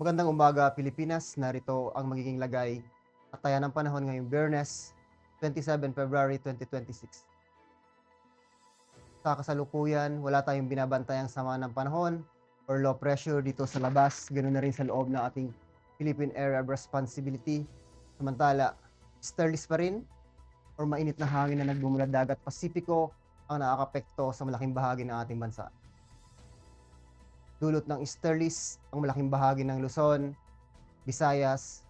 Magandang umaga, Pilipinas. Narito ang magiging lagay at taya ng panahon ngayong Biyernes, 27 February 2026. Sa kasalukuyan, wala tayong binabantayang sama ng panahon or low pressure dito sa labas, ganoon na rin sa loob ng ating Philippine Area of Responsibility. Samantala, sterlis pa rin or mainit na hangin na nagmumula dagat Pasipiko ang nakakapekto sa malaking bahagi ng ating bansa. Dulot ng sterlis ang malaking bahagi ng Luzon, Visayas,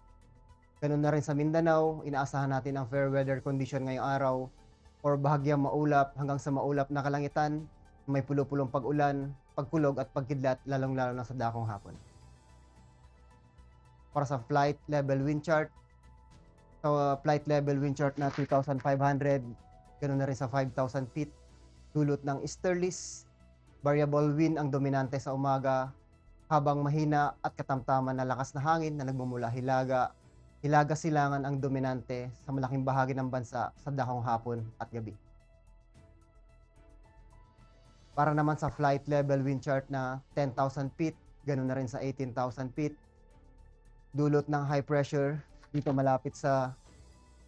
ganoon na rin sa Mindanao. Inaasahan natin ang fair weather condition ngayong araw or bahagyang maulap hanggang sa maulap na kalangitan, may pulo-pulong pag-ulan, pagkulog at pagkidlat lalong-lalo na sa dakong hapon. Para sa flight level wind chart, sa flight level wind chart na 2,500, ganoon na rin sa 5,000 feet, dulot ng easterlies, variable wind ang dominante sa umaga, habang mahina at katamtaman na lakas na hangin na nagmumula Hilaga silangan ang dominante sa malaking bahagi ng bansa sa dakong hapon at gabi. Para naman sa flight level wind chart na 10,000 feet, ganoon na rin sa 18,000 feet, dulot ng high pressure dito malapit sa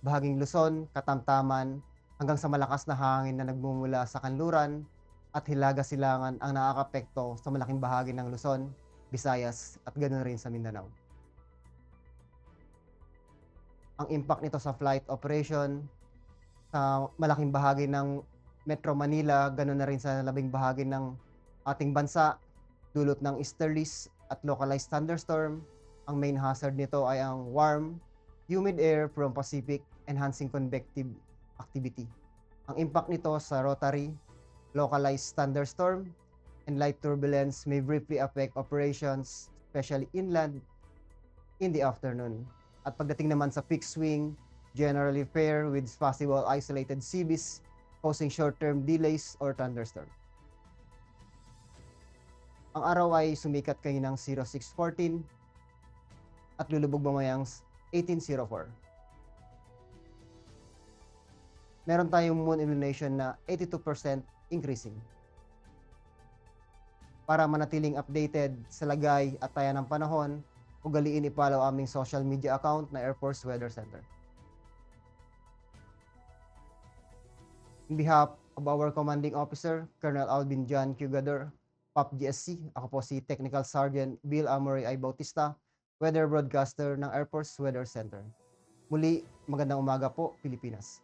bahaging Luzon, katamtaman, hanggang sa malakas na hangin na nagmumula sa kanluran at hilaga silangan ang nakakapekto sa malaking bahagi ng Luzon, Visayas at ganoon rin sa Mindanao. Ang impact nito sa flight operation sa malaking bahagi ng Metro Manila, ganoon na rin sa labing bahagi ng ating bansa, dulot ng easterlies at localized thunderstorm. Ang main hazard nito ay ang warm, humid air from Pacific enhancing convective activity. Ang impact nito sa rotary, localized thunderstorm, and light turbulence may briefly affect operations, especially inland, in the afternoon. At pagdating naman sa fixed wing, generally fair with possible isolated seabees causing short-term delays or thunderstorm. Ang araw ay sumikat kaninang 06:14 at lulubog mamayang 18:04. Meron tayong moon illumination na 82% increasing. Para manatiling updated sa lagay at taya ng panahon, ugaliin i-follow aming social media account na Air Force Weather Center. In behalf of our Commanding Officer, Colonel Alvin John Q. Gador, POP GSC, ako po si Technical Sergeant Bill Amory I. Bautista, Weather Broadcaster ng Air Force Weather Center. Muli, magandang umaga po, Pilipinas.